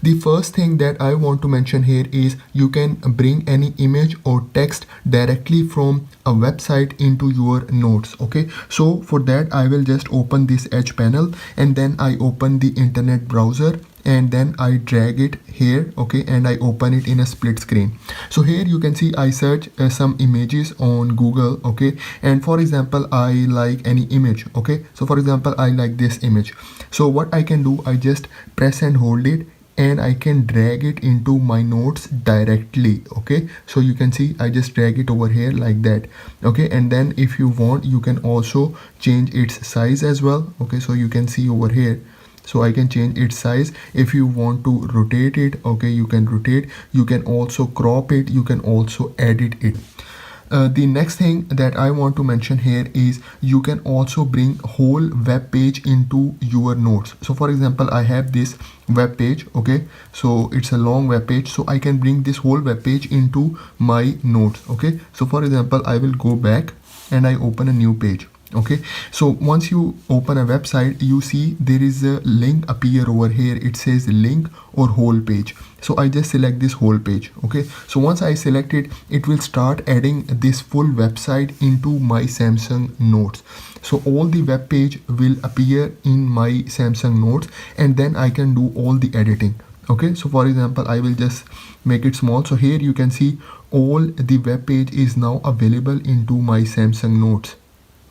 The first thing that I want to mention here is you can bring any image or text directly from a website into your notes. Okay, so for that I will just open this edge panel and then I open the internet browser and then I drag it here. Okay, and I open it in a split screen. So here you can see I search some images on Google. Okay, and for example I like any image. Okay, so for example I like this image. So what I can do, I just press and hold it and I can drag it into my notes directly. Okay, so you can see I just drag it over here like that. Okay, and then if you want you can also change its size as well. Okay, so you can see over here, so I can change its size. If you want to rotate it, okay, you can rotate. You can also crop it, you can also edit it. The next thing that I want to mention here is you can also bring whole web page into your notes. So for example I have this web page. Okay, so it's a long web page, so I can bring this whole web page into my notes. Okay, so for example I will go back and I open a new page. Okay, so once you open a website, you see there is a link appear over here. It says link or whole page. So I just select this whole page. Okay, so once I select it, it will start adding this full website into my Samsung notes. So all the web page will appear in my Samsung notes and then I can do all the editing. Okay, so for example I will just make it small. So here you can see all the web page is now available into my Samsung notes.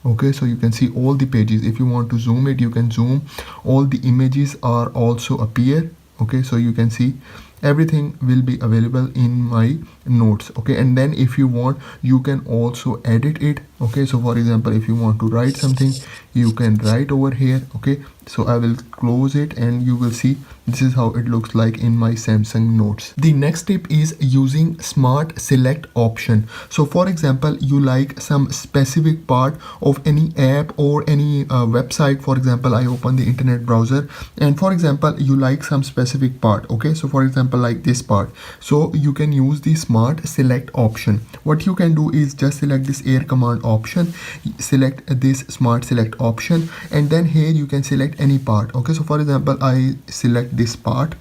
Okay, so you can see all the pages. If you want to zoom it, you can zoom. All the images are also appear. Okay, so you can see everything will be available in my notes. Okay, and then if you want you can also edit it. Okay, so for example if you want to write something, you can write over here. Okay, so I will close it and you will see this is how it looks like in my Samsung notes. The next tip is using smart select option. So for example you like some specific part of any app or any website. For example I open the internet browser and for example you like some specific part. Okay, so for example like this part, so you can use the smart select option. What you can do is just select this air command option, select this smart select option, and then here you can select any part. Okay, so for example I select this part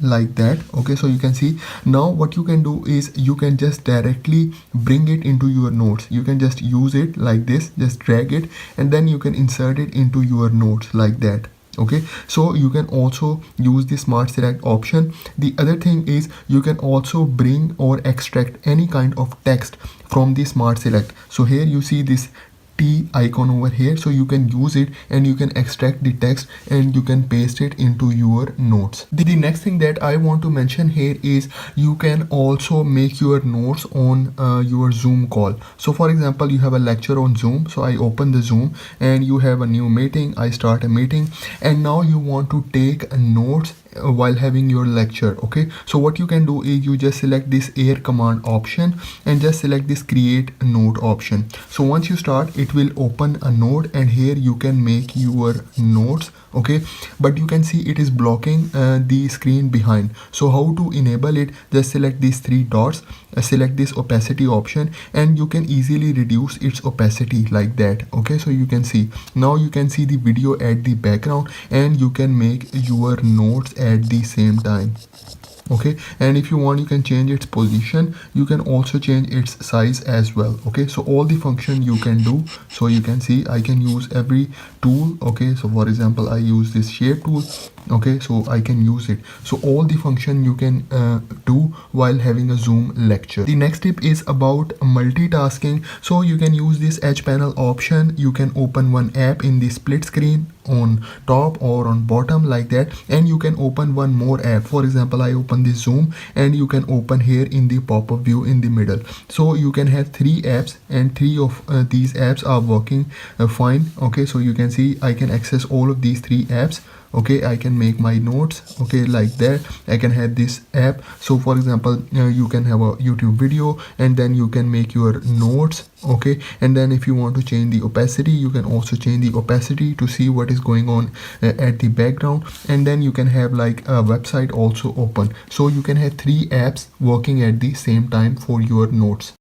like that. Okay, so you can see now what you can do is you can just directly bring it into your notes. You can just use it like this, just drag it and then you can insert it into your notes like that. Okay, so you can also use the smart select option. The other thing is you can also bring or extract any kind of text from the smart select. So here you see this T icon over here, so you can use it and you can extract the text and you can paste it into your notes. The next thing that I want to mention here is you can also make your notes on your Zoom call. So for example you have a lecture on Zoom, so I open the Zoom and you have a new meeting. I start a meeting and now you want to take notes while having your lecture. Okay, so what you can do is you just select this air command option and just select this create note option. So once you start, it will open a note and here you can make your notes. Okay, but you can see it is blocking the screen behind. So how to enable it? Just select these three dots, select this opacity option and you can easily reduce its opacity like that. Okay, so you can see now you can see the video at the background and you can make your notes at the same time. Okay, and if you want you can change its position. You can also change its size as well. Okay, so all the function you can do. So you can see I can use every tool. Okay, so for example I use this shape tool. Okay, so I can use it. So all the function you can do while having a Zoom lecture. The next tip is about multitasking. So you can use this edge panel option. You can open one app in the split screen on top or on bottom like that, and you can open one more app. For example I open this Zoom and you can open here in the pop-up view in the middle. So you can have three apps and three of these apps are working fine. Okay, so you can see I can access all of these three apps. Okay, I can make my notes. Okay, like that. I can have this app. So for example you can have a YouTube video and then you can make your notes. Okay, and then if you want to change the opacity, you can also change the opacity to see what is going on at the background. And then you can have like a website also open. So you can have three apps working at the same time for your notes.